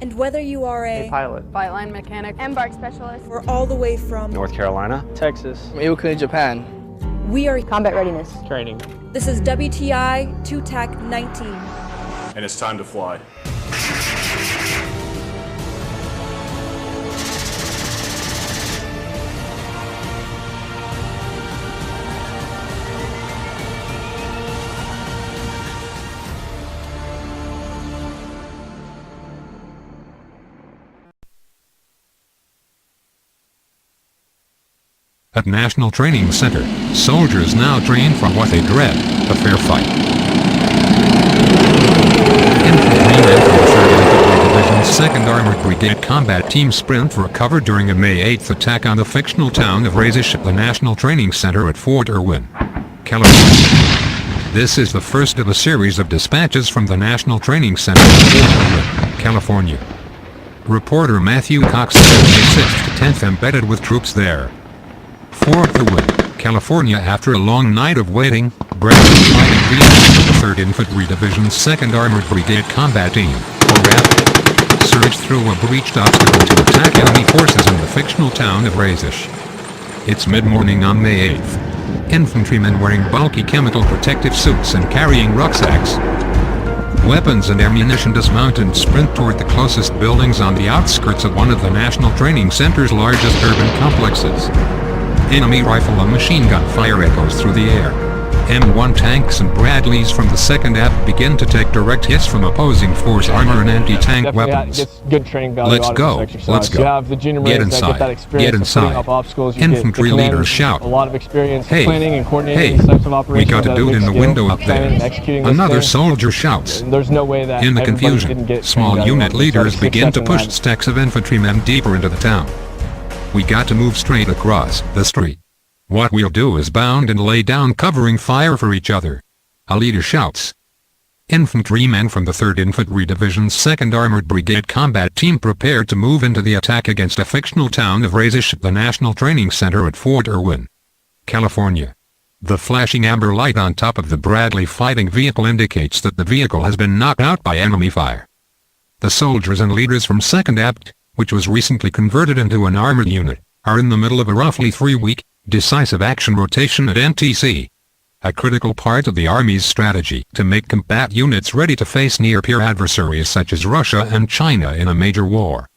And whether you are a pilot, flight line mechanic, embark specialist, or all the way from North Carolina, Texas, Iwakuni, Japan, we are combat readiness training. This is WTI 2TAC 19. And it's time to fly. At National Training Center, soldiers now train for what they dread, a fair fight. Infantrymen from the 3rd Infantry Division's 2nd Armored Brigade Combat Team sprint for cover during a May 8th attack on the fictional town of Rayzeish at the National Training Center at Fort Irwin, California. This is the first of a series of dispatches from the National Training Center at Fort Irwin, California. Reporter Matthew Cox is May 6th to 10th embedded with troops there. Fort Irwin, California. After a long night of waiting, Bradley fighting vehicles of the 3rd Infantry Division's 2nd Armored Brigade Combat Team, or RAP, surged through a breached obstacle to attack enemy forces in the fictional town of Rayzeish. It's mid-morning on May 8th. Infantrymen wearing bulky chemical protective suits and carrying rucksacks, weapons and ammunition dismount and sprint toward the closest buildings on the outskirts of one of the National Training Center's largest urban complexes. Enemy rifle and machine gun fire echoes through the air. M1 tanks and Bradleys from the 2nd AP begin to take direct hits from opposing force armor and anti-tank weapons. Good training value. Let's go. Let's go. You have the junior Get Marines that inside. get that experience Get inside. of putting up obstacles. Infantry leaders shout. A lot of experience Hey, planning and coordinating hey, these types of operations. we got a dude in the window up there. Another soldier shouts. There's no way that In the everybody confusion, didn't get small trained unit on leaders this. begin to push Except stacks of infantrymen deeper into the town. We got to move straight across the street. What we'll do is bound and lay down covering fire for each other. A leader shouts. Infantrymen from the 3rd Infantry Division's 2nd Armored Brigade Combat Team prepare to move into the attack against a fictional town of Rayzeish at the National Training Center at Fort Irwin, California. The flashing amber light on top of the Bradley fighting vehicle indicates that the vehicle has been knocked out by enemy fire. The soldiers and leaders from 2nd APT, which was recently converted into an armored unit, are in the middle of a roughly 3-week, decisive action rotation at NTC. A critical part of the Army's strategy to make combat units ready to face near-peer adversaries such as Russia and China in a major war.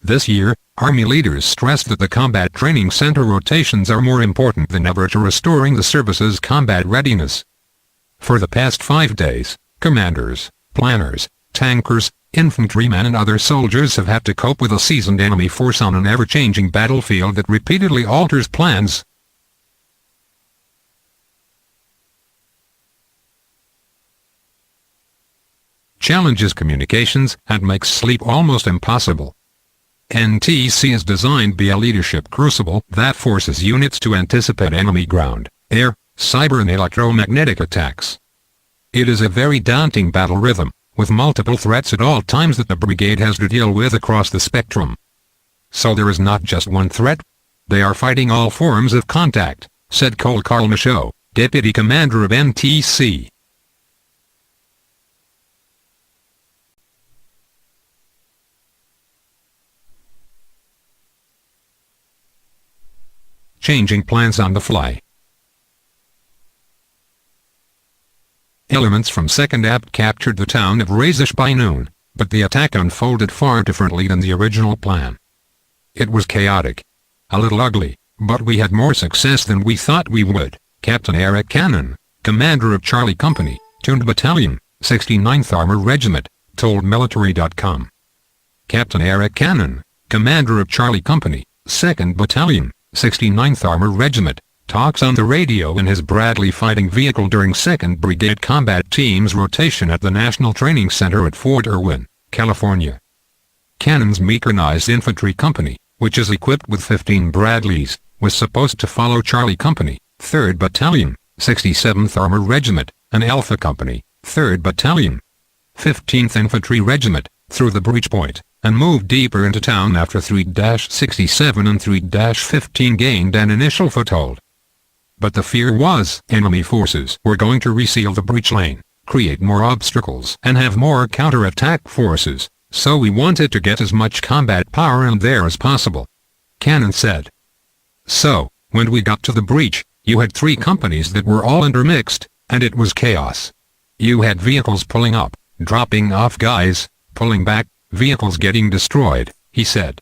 This year, Army leaders stressed that the combat training center rotations are more important than ever to restoring the service's combat readiness. For the past 5 days, commanders, planners, tankers, infantrymen and other soldiers have had to cope with a seasoned enemy force on an ever-changing battlefield that repeatedly alters plans. Challenges communications and makes sleep almost impossible. NTC is designed to be a leadership crucible that forces units to anticipate enemy ground, air, cyber and electromagnetic attacks. It is a very daunting battle rhythm, with multiple threats at all times that the brigade has to deal with across the spectrum. So there is not just one threat. They are fighting all forms of contact, said Cole Carl Michaud, deputy commander of NTC. Changing plans on the fly. Elements from 2nd AP captured the town of Rayzeish by noon, but the attack unfolded far differently than the original plan. It was chaotic. A little ugly, but we had more success than we thought we would, Captain Eric Cannon, commander of Charlie Company, 2nd Battalion, 69th Armored Regiment, told Military.com. Captain Eric Cannon, commander of Charlie Company, 2nd Battalion, 69th Armored Regiment, talks on the radio in his Bradley fighting vehicle during 2nd Brigade Combat Team's rotation at the National Training Center at Fort Irwin, California. Cannon's mechanized infantry company, which is equipped with 15 Bradleys, was supposed to follow Charlie Company, 3rd Battalion, 67th Armored Regiment, and Alpha Company, 3rd Battalion, 15th Infantry Regiment, through the breach point, and moved deeper into town after 3-67 and 3-15 gained an initial foothold. But the fear was enemy forces were going to reseal the breach lane, create more obstacles and have more counterattack forces, so we wanted to get as much combat power in there as possible. Cannon said. So, when we got to the breach, you had 3 companies that were all intermixed, and it was chaos. You had vehicles pulling up, dropping off guys, pulling back, vehicles getting destroyed, he said.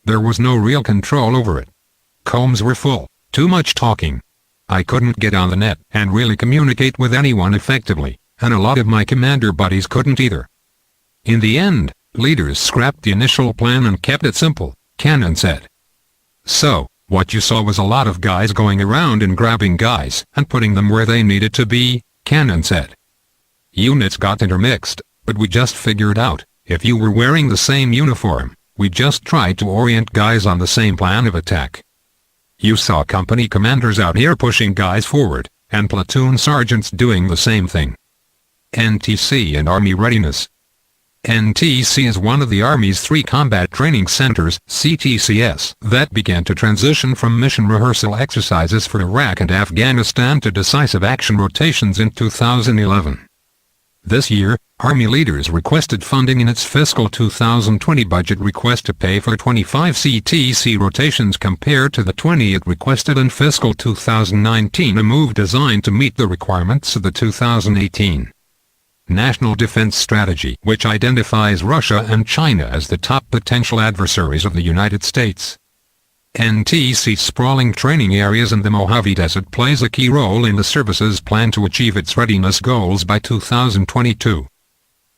There was no real control over it. Combs were full, too much talking. I couldn't get on the net and really communicate with anyone effectively, and a lot of my commander buddies couldn't either. In the end, leaders scrapped the initial plan and kept it simple, Cannon said. So, what you saw was a lot of guys going around and grabbing guys and putting them where they needed to be, Cannon said. Units got intermixed, but we just figured out, if you were wearing the same uniform, we just tried to orient guys on the same plan of attack. You saw company commanders out here pushing guys forward, and platoon sergeants doing the same thing. NTC and Army Readiness. NTC is one of the Army's 3 combat training centers, CTCS, that began to transition from mission rehearsal exercises for Iraq and Afghanistan to decisive action rotations in 2011. This year, Army leaders requested funding in its fiscal 2020 budget request to pay for 25 CTC rotations compared to the 20 it requested in fiscal 2019, a move designed to meet the requirements of the 2018 National Defense Strategy, which identifies Russia and China as the top potential adversaries of the United States. NTC's sprawling training areas in the Mojave Desert plays a key role in the service's plan to achieve its readiness goals by 2022.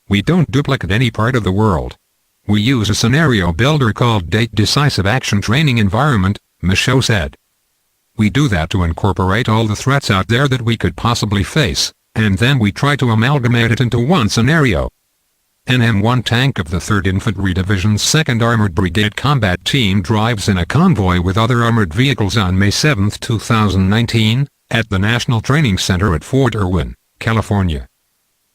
We don't duplicate any part of the world. We use a scenario builder called Decisive Action Training Environment, Michaud said. We do that to incorporate all the threats out there that we could possibly face, and then we try to amalgamate it into one scenario. An M1 tank of the 3rd Infantry Division's 2nd Armored Brigade combat team drives in a convoy with other armored vehicles on May 7, 2019, at the National Training Center at Fort Irwin, California.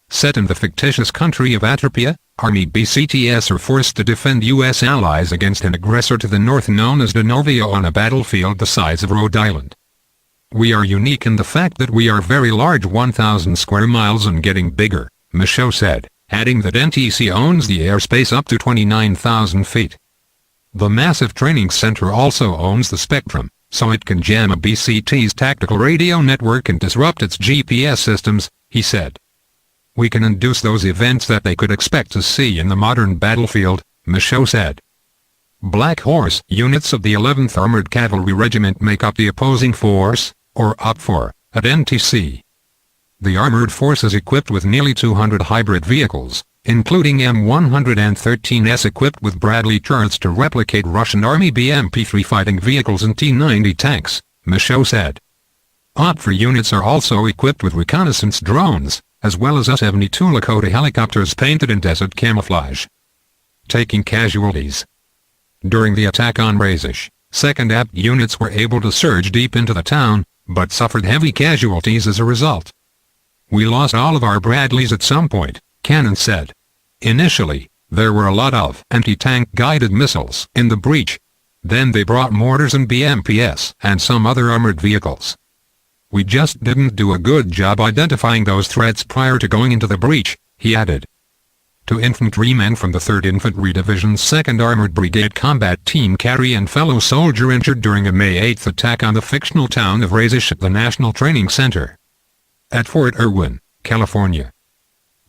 Set in the fictitious country of Atropia, Army BCTS are forced to defend U.S. allies against an aggressor to the north known as Denovio on a battlefield the size of Rhode Island. We are unique in the fact that we are very large, 1,000 square miles and getting bigger, Michaud said, adding that NTC owns the airspace up to 29,000 feet. The massive training center also owns the spectrum, so it can jam a BCT's tactical radio network and disrupt its GPS systems, he said. We can induce those events that they could expect to see in the modern battlefield, Michaud said. Black Horse units of the 11th Armored Cavalry Regiment make up the opposing force, or OPFOR, at NTC. The armored force is equipped with nearly 200 hybrid vehicles, including M113s equipped with Bradley turrets to replicate Russian Army BMP-3 fighting vehicles and T-90 tanks, Michaud said. OPFOR units are also equipped with reconnaissance drones, as well as A-72 Lakota helicopters painted in desert camouflage. Taking casualties. During the attack on Razish, 2nd AP units were able to surge deep into the town, but suffered heavy casualties as a result. We lost all of our Bradleys at some point, Cannon said. Initially, there were a lot of anti-tank guided missiles in the breach. Then they brought mortars and BMPs and some other armored vehicles. We just didn't do a good job identifying those threats prior to going into the breach, he added. 2 infantrymen from the 3rd Infantry Division's 2nd Armored Brigade combat team carry and fellow soldier injured during a May 8 attack on the fictional town of Razish at the National Training Center at Fort Irwin, California.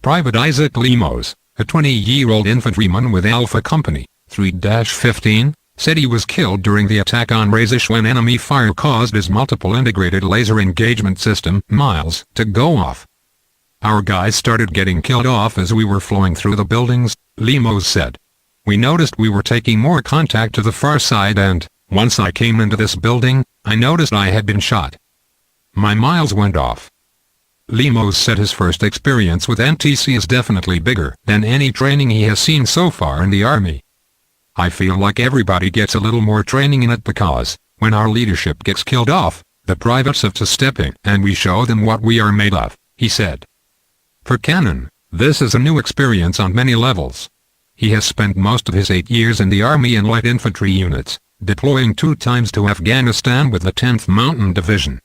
Private Isaac Lemos, a 20-year-old infantryman with Alpha Company, 3-15, said he was killed during the attack on Razish when enemy fire caused his multiple integrated laser engagement system, MILES, to go off. Our guys started getting killed off as we were flowing through the buildings, Lemos said. We noticed we were taking more contact to the far side and, once I came into this building, I noticed I had been shot. My MILES went off. Lemos said his first experience with NTC is definitely bigger than any training he has seen so far in the Army. I feel like everybody gets a little more training in it because, when our leadership gets killed off, the privates have to step in and we show them what we are made of, he said. For Cannon, this is a new experience on many levels. He has spent most of his 8 years in the Army in light infantry units, deploying 2 times to Afghanistan with the 10th Mountain Division.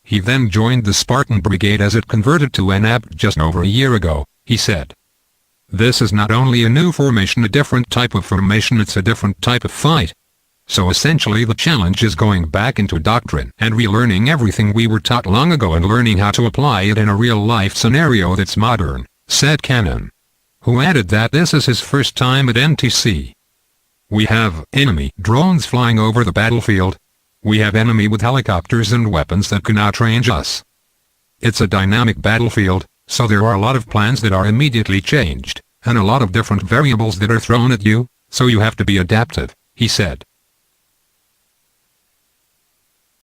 He then joined the Spartan Brigade as it converted to an AP just over a year ago, he said. This is not only a new formation, a different type of formation, it's a different type of fight. So essentially the challenge is going back into doctrine and relearning everything we were taught long ago and learning how to apply it in a real-life scenario that's modern, said Cannon, who added that this is his first time at NTC. We have enemy drones flying over the battlefield. We have enemy with helicopters and weapons that can outrange us. It's a dynamic battlefield, so there are a lot of plans that are immediately changed, and a lot of different variables that are thrown at you, so you have to be adaptive, he said.